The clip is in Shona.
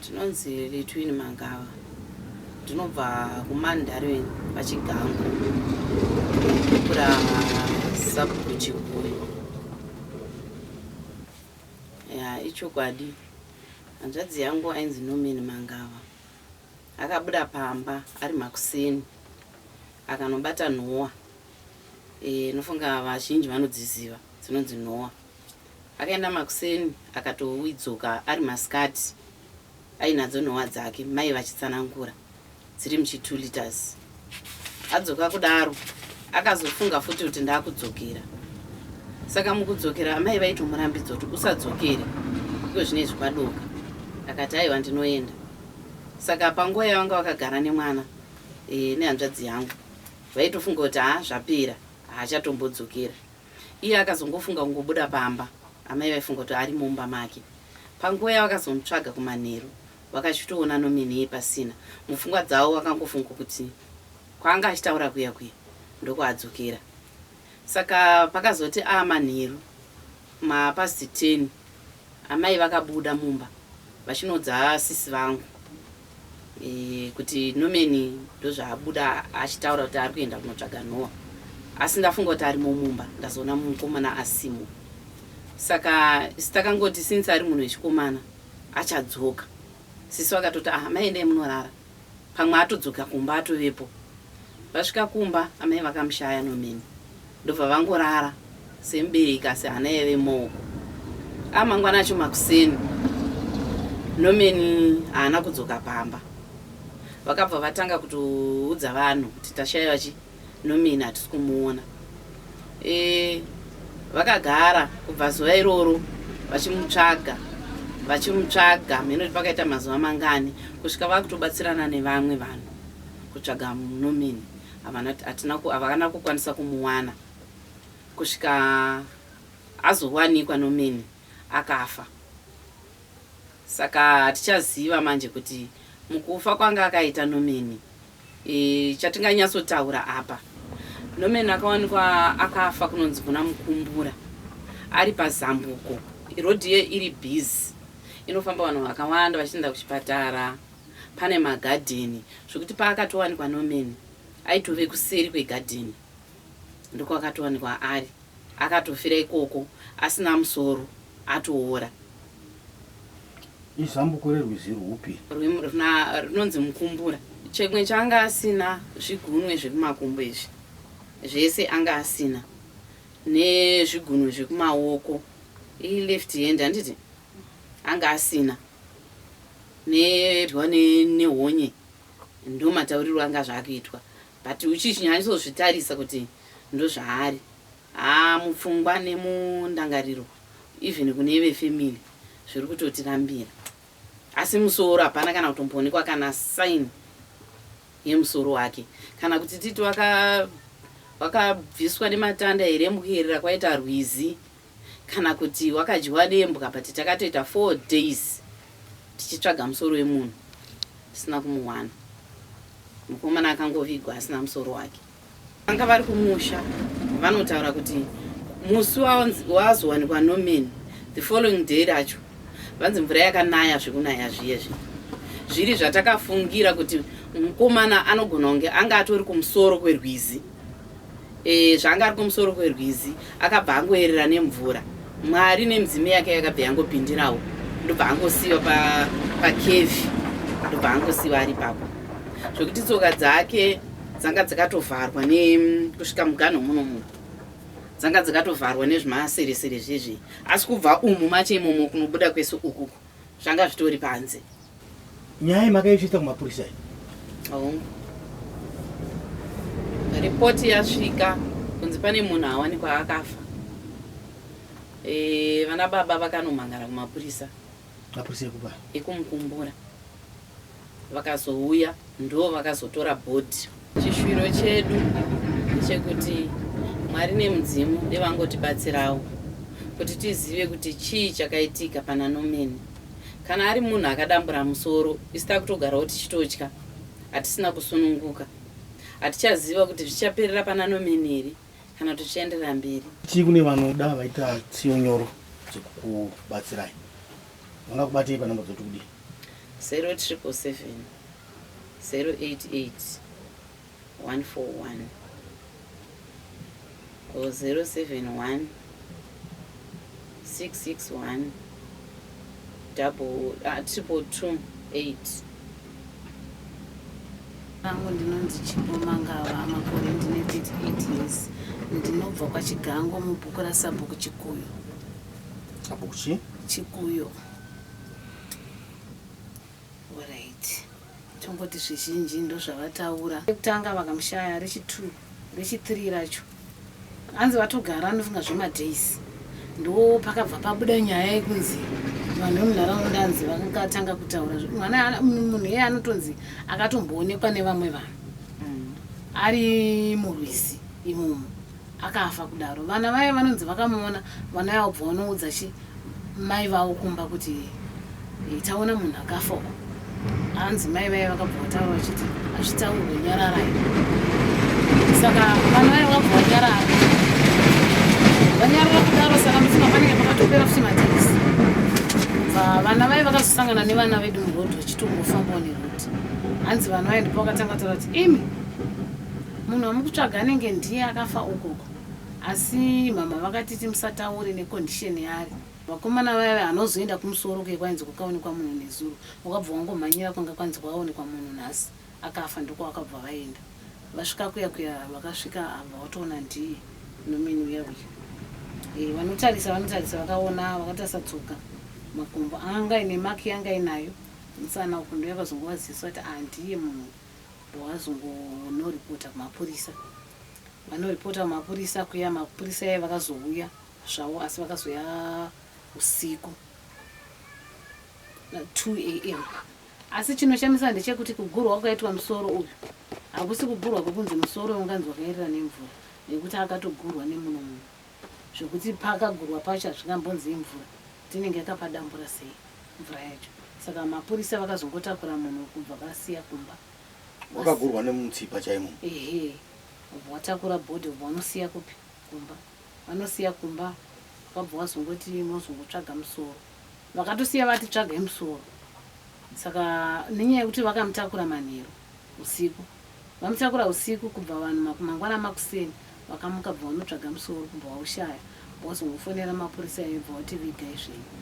Tinonzi Letwini Mangawa. Tinobva kuMandarini pachigangu. Kura sabukuchikuyu. Ichokwadi. Hanzvadzi yangu ainzi Nomeni Mangawa. Akabuda pamba ari Makuseni. Akanobata Noah. Nofunga vazhinji vanodziziva dzinonzi Noah. Akaenda Makuseni akatowidzoka ari Masikati. Ainadzo Noah dzake mai vachitsanangura dziri muchi 2 liters. Adzoka kudaro akazofunga futi kuti ndakudzokera. Saka mukudzokera mai vaitomurambidza kuti usadzokere. Iko zvinezvi kwadoka. Akati aiwa ndinoenda. Saka panguva yavanga vakagara nemwana nehanzvadzi yangu vaitofunga kuti zvapera haachatombodzokera. Iye akazongofunga kungobuda pamba. Amai vaifunga kuti ari mumba make. Panguva yavakazomutsvaga kumanheru vakachitoona Nomeni pasina. Mupfungwa dzavo vakangofunga kuti kwanga achitaura kuya ndokwaadzokera. Saka pakazoti manheru mapasi 10 amai vakabuda mumba vachinodza sisi vangu kuti Nomeni ndozvaabuda achitaura kuti ari kuenda kunotsvaga Noah. Asi ndafunga kuti ari mumba ndazoona mukomana asimo. Saka sitakangoti since ari munhu wechikomana achadzoka. Sisi vakatoti amai endai munorara. Pamwe atodzoka kumba atovepo. Vasvika kumba amai vakamushaya Nomeni. Ndobva vangorara semubereki asi hana yave maoko. Mangwana acho Makuseni Nomeni haana kudzoka pamba. Vakabva vatanga kutoudza vanhu kuti tashayiwa Nomeni hatisi kumuona. Vakagara kubva zuva iroro vachimutsvaga mheno kuti pakaita mazuva mangani kusvika vakutobatsirana nevamwe vanhu kutsvaga Nomeni. Havana kukwanisa kumuwana kusvika azowanikwa Nomeni akafa. Saka hatichaziva manje kuti mukufa kwanga akaita Nomeni chatinganyatsotaura apa. Nomeni akawanikwa akafa kunonzi kuna Mukumbura ari paZambuko. Rodhi iri busy inofamba vanhu vakawanda vachienda kuchipatara. Pane magadheni zvokuti paakatowanikwa Nomeni aitove kuseri kwegadheni ndiko akatowanikwa ari. Akatofira ikoko asina musoro atoora. Izambuko rerwizi rwupi? Rinonzi Mukumbura. Chimwe changa asina zvigunwe zvekumakumbo izvi zvese anga asina nezvigunwe zvekumaoko. Left hand handiti anga asina nehonye ndo matauriro anga zvaakuitwa. But uchichinyanyisozvitarisa kuti ndo zvaari mupfungwa nemundangariro even kune vefamily zviri kutotirambira. Asi musoro hapana kana kutomboonekwa kana sign yemusoro wake kana kuti titi wakabviswa nematanda here mukuyerera kwaita rwizi kana kuti wakadyiwa nembwa. But takatoita 4 days tichitsvaga musoro wemunhu tisina kumuwana. Mukomana akangovigwa asina musoro wake. Vanga vari kumusha vanotaura kuti musi wazowanikwa Nomeni the following day racho vanzi mvura yakanaya zvekunaya zviyezvi zviri zvatakafungira kuti mukomana anogona kunge anga atori kumusoro kwerwizi. Zvanga ari kumusoro kwerwizi akabva angoerera nemvura. Mwari nemudzime yake yakabva yangopindirawo ndobva angosiyiwa pakevi ndobva angosiyiwa ari papo. Zvokuti tsoka dzake dzanga dzakatovharwa kusvika muganho muno dzanga dzakatovharwa nezvimaseresere zvezvi. Asi kubva umu macho imomo kunobuda kwese ukuku zvanga zvitori panze. Nyaya makaisvitsa kumapurisa. Ripoti yasvika kunzi pane munhu awanikwa akafa. Vana baba vakanomhangara kumapurisa. Mapurisa ekupa? Ekumukumbura. Vakazouya ndo vakazotora bhodhi. Chishwiro chedu chekuti Mwari nemudzimu ndevangotibatsirawo kuti tizive kuti chii chakaitika pana Nomeni. Kana ari munhu akadambura musoro isita kutogarawo tichitotya hatisina kusununguka. Hatichaziva kuti zvichaperera pana Nomeni here kana tuchienderera mberi. Chii kune vanoda vaita tsiyo nyoro dzekukubatsirai? Vangakubatei panhamba dzoti kudii? 0777 088 141 or 071 661 228. Vangu ndinonzi Chipo Mangava, makore ndine 38 years. Ndinobva kwaChigango mubhuku raSabhuku Chikuyu. Sabhuku chi? Chikuyu. Alright. Tongoti zvizhinji ndozvavataura. Ekutanga vakamushaya rechi2, rechi3 racho. Anzi vatogara anofunga zvemadays. Ndo pakabva pabuda nyaya yekunzi vanhu vemunharaunda anzi vakatanga kutaura mwana munhu iye anotonzi akatomboonekwa nevamwe vanhu ari murwizi imomo akafa kudaro. Vana vaye vanonzi vakamuona, vana yavo bva vanoudza mai vavo kumba kuti taona munhu akafa uko. Anzi mai vaye vakabva vataura vachiti hazvitaurwe nyararai. Saka vana vaye vakabva vanyarara. Vanyarara kudaro saka mufunga panenge pakatopera futi mataxi. Vana vaye vakazosangana nevana vedu murodhi vachitongofambawo nerodhi. Hanzi vana vaye ndipo vakatanga kutaura kuti imi munhu wamukutsvaga anenge ndiye akafa ukoko. Asi mama vakatiti musataure nekondisheni yari. Vakomana vaye hanozoenda kumusoro kekwanzi kukaonekwa munhu nezuro. Wakabva wangomhanyira kwanga kwanzi kwaonekwa munhu nhasi. Akafa ndiko wakabva vaenda. Vasvika kuya vakasvika abva watoona ndiye nomeni uya uya. Vanotarisa vakaona vakatarisa tsoka. Makumbo anga ine maki yanga inayo. Musana uku ndo yakazongovazisa kuti ndiye munhu wazongonoripota kumapurisa. Vanoripota kumapurisa kuya mapurisa iye vakazouya zvavo asi vakazoya usiku 2 AM. Asi chinoshamisa ndechekuti kugurwa kwakaitwa musoro uyu hakusi kugurwa kwekunzi musoro unganzi wakaerera nemvura, nekuti akatogurwa nemunhu zvokuti pakagurwa pacho hazvingambonzi imvura, tinenge yakapadambura sei mvura yacho. Saka mapurisa vakazongotakura munhu kubva vasiya kumba. Wakagurwa nemutsipa chaimo. Watakura bhodhi vanosiya kupi kumba. Vanosiya kumba vakabva vazongoti mozongotsvaga musoro. Vakatosiya vati tsvagai musoro. Saka nenyaya yekuti vakamutakura manheru usiku. Vamutakura usiku kubva vanhu mangwana makuseni vakamuka bva vanotsvaga musoro kubva waushaya. Vazongofonera mapurisa ebva vati vigai zvenyu.